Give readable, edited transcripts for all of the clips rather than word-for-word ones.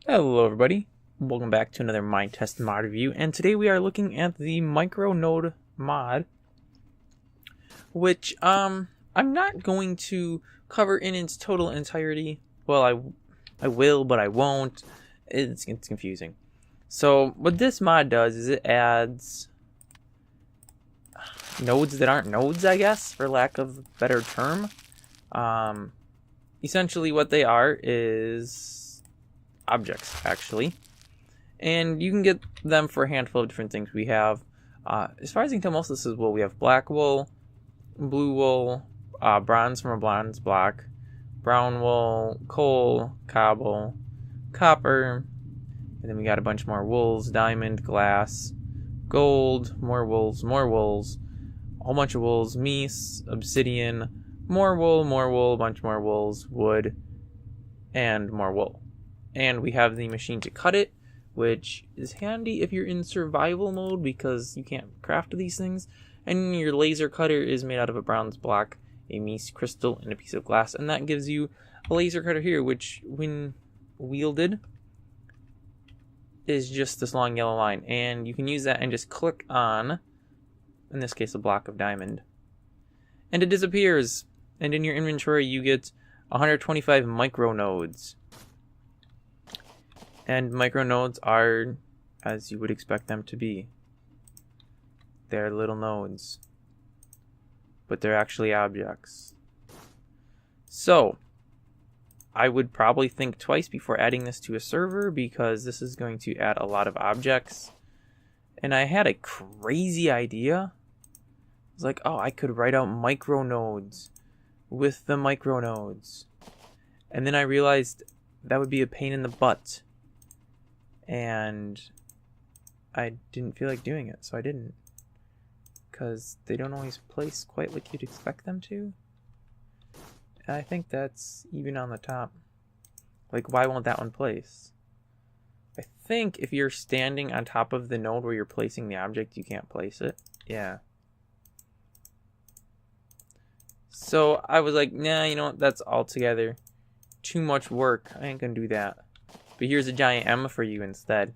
Hello everybody, welcome back to another Minetest mod review, and today we are looking at the Micronode mod, which I'm not going to cover in its total entirety. Well, I will, but I won't. It's confusing. So what this mod does is it adds nodes that aren't nodes, I guess, for lack of a better term. Essentially what they are is objects, actually. And you can get them for a handful of different things. We have, as far as I can tell, most of this is wool. We have black wool, blue wool, bronze from a bronze block, brown wool, coal, cobble, copper, and then we got a bunch more wools, diamond, glass, gold, more wools, a whole bunch of wools, meese, obsidian, more wool, a bunch more wools, wood, and more wool. And we have the machine to cut it, which is handy if you're in survival mode because you can't craft these things. And your laser cutter is made out of a bronze block, a meese crystal, and a piece of glass. And that gives you a laser cutter here, which when wielded is just this long yellow line. And you can use that and just click on, in this case, a block of diamond. And it disappears. And in your inventory you get 125 micronodes. And micronodes are as you would expect them to be. They're little nodes. But they're actually objects. So, I would probably think twice before adding this to a server because this is going to add a lot of objects. And I had a crazy idea. I was like, oh, I could write out micronodes with the micronodes. And then I realized that would be a pain in the butt. And I didn't feel like doing it, so I didn't. Because they don't always place quite like you'd expect them to. And I think that's even on the top. Like, why won't that one place? I think if you're standing on top of the node where you're placing the object, you can't place it. Yeah. So I was like, nah, you know what? That's altogether too much work. I ain't gonna do that. But here's a giant M for you instead.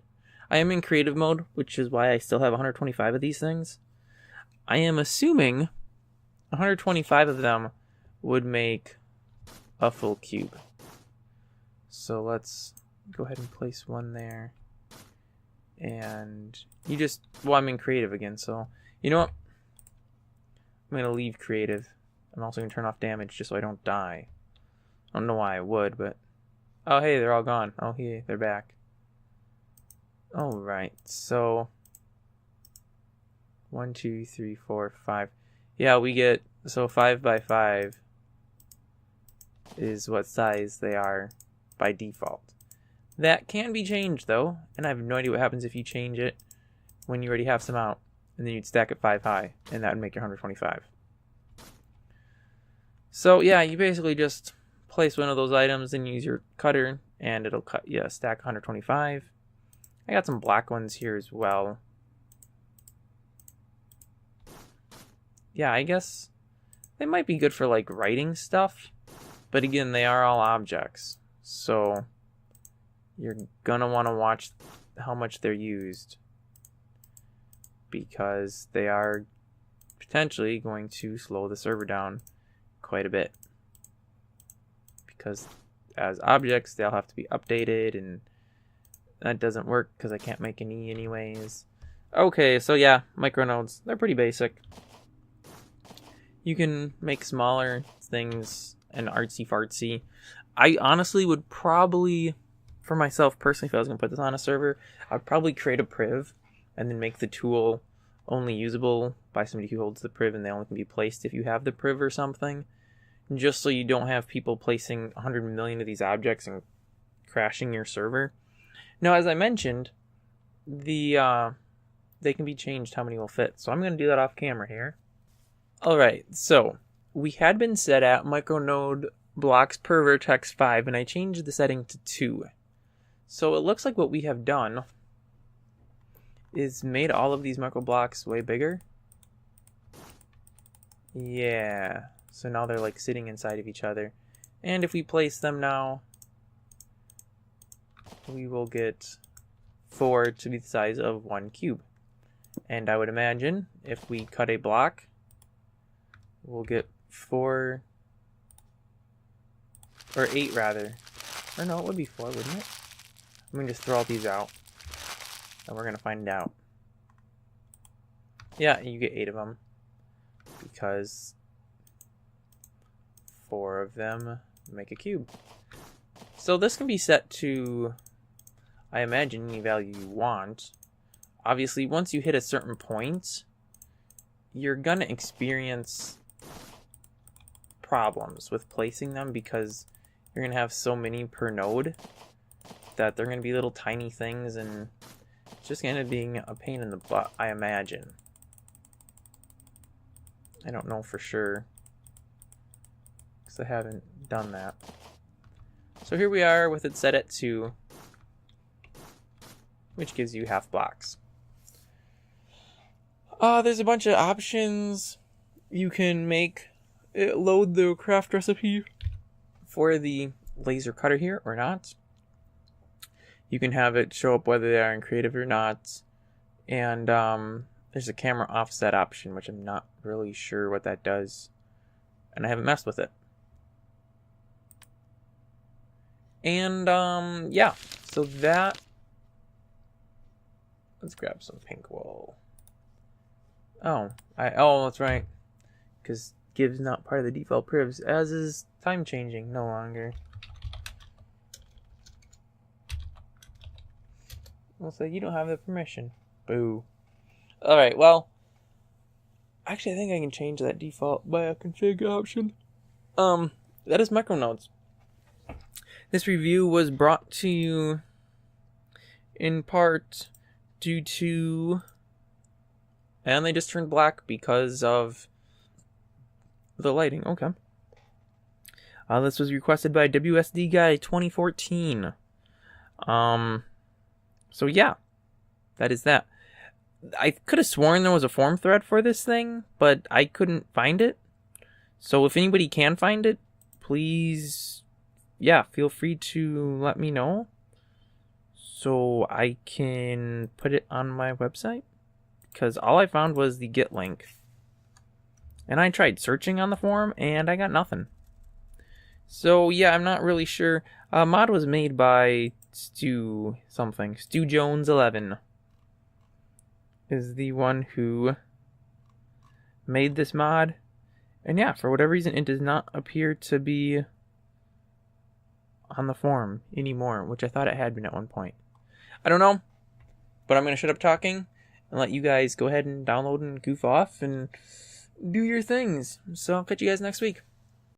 I am in creative mode, which is why I still have 125 of these things. I am assuming 125 of them would make a full cube. So let's go ahead and place one there. And you just, well, I'm in creative again, so you know what? I'm gonna leave creative. I'm also gonna turn off damage just so I don't die. I don't know why I would, but oh, hey, they're all gone. Oh, hey, they're back. Alright, so 1, 2, 3, 4, 5. Yeah, we get, so 5 by 5 is what size they are by default. That can be changed, though, and I have no idea what happens if you change it when you already have some out, and then you'd stack it 5 high, and that would make your 125. So, yeah, you basically just place one of those items and use your cutter and it'll cut you a stack 125. I got some black ones here as well. Yeah, I guess they might be good for like writing stuff, but again, they are all objects, so you're gonna want to watch how much they're used because they are potentially going to slow the server down quite a bit. Because as objects, they'll have to be updated, and that doesn't work because I can't make any anyways. Okay, so yeah, micronodes, they're pretty basic. You can make smaller things and artsy-fartsy. I honestly would probably, for myself personally, if I was going to put this on a server, I'd probably create a priv and then make the tool only usable by somebody who holds the priv, and they only can be placed if you have the priv or something. Just so you don't have people placing 100 million of these objects and crashing your server. Now, as I mentioned, they can be changed how many will fit. So I'm going to do that off camera here. Alright, so we had been set at micronode blocks per vertex 5, and I changed the setting to 2. So it looks like what we have done is made all of these micro blocks way bigger. Yeah. So now they're like sitting inside of each other. And if we place them now, we will get 4 to be the size of 1 cube. And I would imagine if we cut a block, we'll get 4, or 8 rather. Or no, it would be 4, wouldn't it? I'm going to just throw all these out, and we're going to find out. Yeah, you get 8 of them, because 4 of them make a cube. So this can be set to, I imagine, any value you want. Obviously, once you hit a certain point, you're going to experience problems with placing them because you're going to have so many per node that they're going to be little tiny things, and it's just going to be a pain in the butt, I imagine. I don't know for sure because I haven't done that. So here we are with it set at 2, which gives you half blocks. There's a bunch of options. You can make it load the craft recipe for the laser cutter here or not. You can have it show up whether they are in creative or not. And there's a camera offset option, which I'm not really sure what that does. And I haven't messed with it. And yeah, so that, let's grab some pink wool. Oh, that's right, because giv's not part of the default privs, as is time changing no longer. We'll say you don't have the permission. Boo. Alright, well, actually I think I can change that default by a config option. That is Micronodes. This review was brought to you in part due to, and they just turned black because of the lighting. Okay. This was requested by WSD Guy 2014. So yeah, that is that. I could have sworn there was a forum thread for this thing, but I couldn't find it. So if anybody can find it, please, yeah, feel free to let me know so I can put it on my website. Because all I found was the Git link. And I tried searching on the forum, and I got nothing. So, yeah, I'm not really sure. Mod was made by Stu something. Stu Jones 11 is the one who made this mod. And yeah, for whatever reason, it does not appear to be on the forum anymore, which I thought it had been at one point. I don't know, but I'm going to shut up talking and let you guys go ahead and download and goof off and do your things. So I'll catch you guys next week.